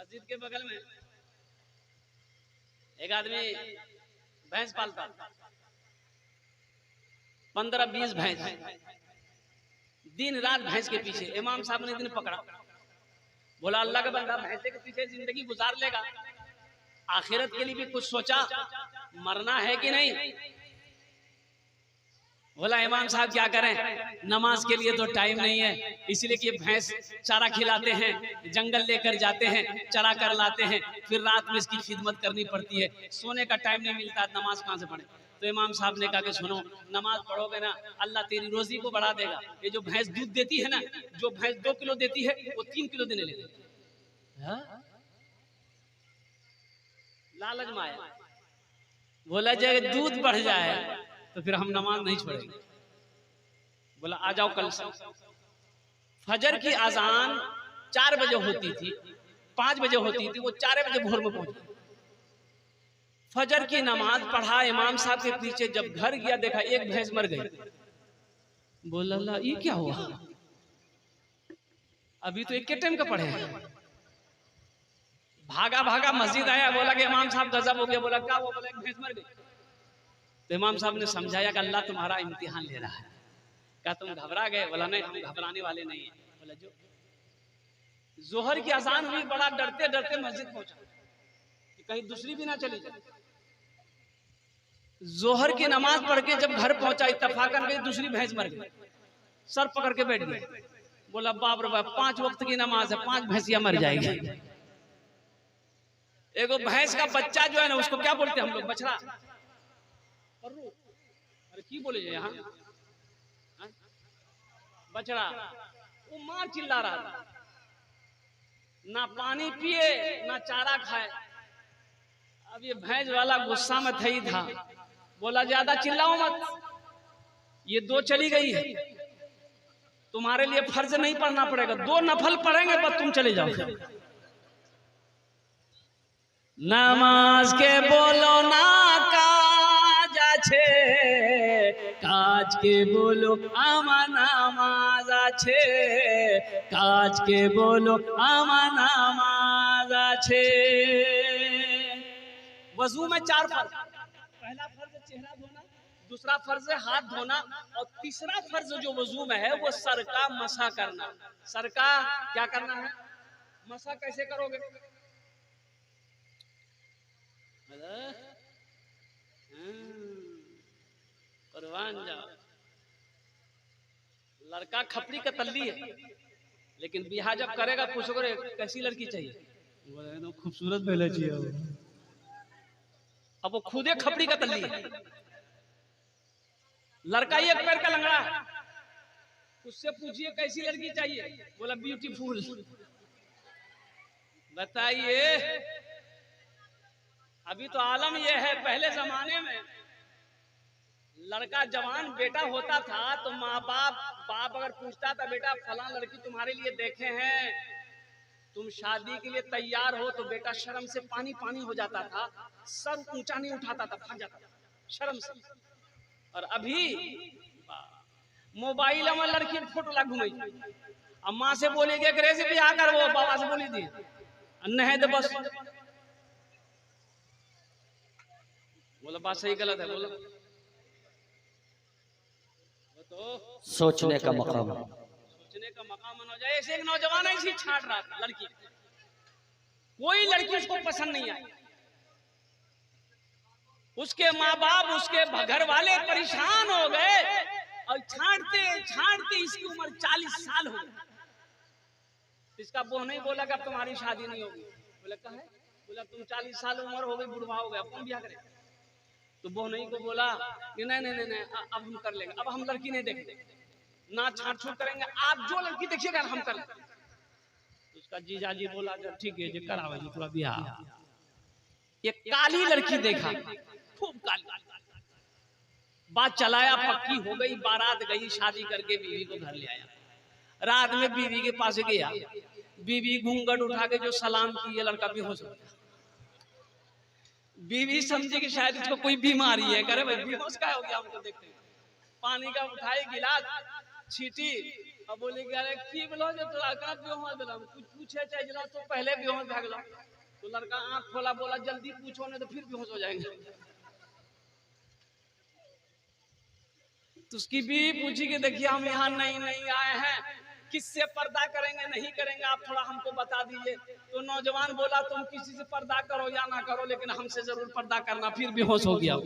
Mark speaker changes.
Speaker 1: मस्जिद के बगल में एक आदमी भैंस पालता, 15-20 भैंस, दिन रात भैंस के पीछे। इमाम साहब ने दिन पकड़ा, बोला अल्लाह का बंदा भैंसे के पीछे जिंदगी गुजार लेगा, आखिरत के लिए भी कुछ सोचा, मरना है कि नहीं? बोला इमाम साहब क्या करें, नमाज के लिए तो टाइम नहीं है, इसलिए कि भैंस चारा खिलाते हैं, जंगल लेकर जाते हैं, चरा कर लाते हैं, फिर रात में इसकी खिदमत करनी पड़ती है, सोने का टाइम नहीं मिलता, नमाज कहाँ से पढ़े? तो इमाम साहब ने कहा कि सुनो, नमाज पढ़ोगे ना अल्लाह तेरी रोजी को बढ़ा देगा। ये जो भैंस दूध देती है ना, जो भैंस 2 किलो देती है वो 3 किलो देने लगे। लालच में आया, बोला जब दूध बढ़ जाए तो फिर हम नमाज नहीं छोड़ेंगे। बोला आ जाओ कल से। फजर की अजान 4 बजे होती थी, 5 बजे होती थी, वो 4 बजे भोर में पहुंचे। फजर की नमाज पढ़ा इमाम साहब के पीछे, जब घर गया देखा एक भैंस मर गई। बोला अल्लाह ये क्या हुआ, अभी तो एक के टाइम का पढ़े हैं। भागा भागा मस्जिद आया, बोला कि इमाम साहब गजब हो गया। बोला क्या हुआ? बोला एक भैंस मर गई। तो इमाम साहब ने समझाया कि अल्लाह तुम्हारा इम्तिहान ले रहा है। क्या तुम घबरा गए? बोला नहीं, हम घबराने वाले नहीं है। बोला जो जोहर की अजान हुई, बड़ा डरते डरते मस्जिद पहुंचा कि कहीं दूसरी भी ना चली जाए। जोहर की नमाज पढ़ के जब घर पहुंचा, इत्तफाकन गई दूसरी भैंस मर गई, सर पकड़ के बैठ गई। बोला बाप रे बाप, 5 वक्त की नमाज है, 5 भैंसियां मर जाएगी। एगो भैंस का बच्चा जो है ना, उसको क्या बोलते हैं हम लोग? बछड़ा। अरे की बोले यहाँ? बछड़ा। वो मां चिल्ला रहा था, ना पानी पिए ना चारा खाए। अब ये भैंस वाला गुस्सा में था ही था, बोला ज्यादा चिल्लाओ मत, ये 2 चली गई है, तुम्हारे लिए फर्ज नहीं पढ़ना पड़ेगा, 2 नफल पढ़ेंगे बस तुम चले जाओ। नमाज के बोलो ना काज আছে, काज के बोलो आमा नामाज আছে, काज के बोलो आमा नामाज আছে। वजू में 4 फर्ज, पहला फर्ज चेहरा धोना, दूसरा फर्ज हाथ धोना, और तीसरा फर्ज जो वजू में है वो सर का मसा करना। सर का क्या करना है? मसा कैसे करोगे? कुर्बान जाओ, लड़का खपड़ी का तल्ली है, लेकिन बिहा जब करेगा पूछोगे कैसी लड़की चाहिए? बोले खूबसूरत पहले चाहिए। अब वो खुदे खपड़ी का तल्ली है। लड़का 1 पैर का लंगड़ा है, उससे पूछिए कैसी लड़की चाहिए? बोला ब्यूटीफुल। बताइए, अभी तो आलम यह है, पहले जमाने में लड़का जवान बेटा होता था तो माँ बाप अगर पूछता था बेटा फलां लड़की तुम्हारे लिए देखे हैं, तुम शादी के लिए तैयार हो, तो बेटा शर्म से पानी पानी हो जाता था, सर ऊंचा नहीं उठाता था, भाग जाता था शर्म से। और अभी मोबाइल में लड़की फोटो ला घूमे, अम्मा से बोलेगे कि ब्याह कर, वो बाबा से बोली दी नहीं तो बस। बोला बात सही गलत है? बोलो तो
Speaker 2: सोचने का मकाम,
Speaker 1: सोचने का मकाम हो जाए। ऐसे एक नौजवान ऐसी छाट रहा था लड़की, कोई लड़की उसको पसंद नहीं आई, उसके माँ बाप उसके घर वाले परेशान हो गए, और छांटते छांटते इसकी उम्र 40 साल हो गई। इसका वो नहीं बोला कि अब तुम्हारी शादी नहीं होगी। बोला कहा? बोला तुम 40 साल उम्र हो गई, बुढ़वा हो गया, कौन ब्याह करे? तो वो नहीं को बोला कि नहीं नहीं नहीं, अब हम कर लेंगे, अब हम लड़की नहीं देखेंगे, ना छाट छूट करेंगे, आप जो लड़की देखिएगा हम कर लेंगे। उसका जीजाजी बोला ठीक है जी करावे जी थोड़ा ब्याह। ये काली लड़की देखा, खूब काली, बात चलाया, पक्की हो गई, बारात गई, शादी करके बीवी को घर ले आया। रात में बीवी के पास गया, बीवी घूंघट उठा के जो सलाम की, ये लड़का बेहोश हो गया। बीवी समझी कि शायद इसको कोई बीमारी है, करे भाई बेहोश का हो गया, हमको देखते। पानी का उठाए गिलास, छीटी, अब बोले कि अरे की बोलो जो तोरा का बेहोश दिलम कुछ पूछे चाहे जला तो पहले बेहोश भाग गया। तो लड़का आंख खोला, बोला जल्दी पूछो नहीं तो फिर बेहोश हो जाएंगे। तो उसकी बीवी पूछी कि देखिए हम यहाँ नहीं नहीं आए हैं, किससे पर्दा करेंगे नहीं करेंगे आप थोड़ा हमको बता दीजिए। तो नौजवान बोला तुम किसी से पर्दा करो या ना करो लेकिन हमसे जरूर पर्दा करना। फिर बेहोश हो गया।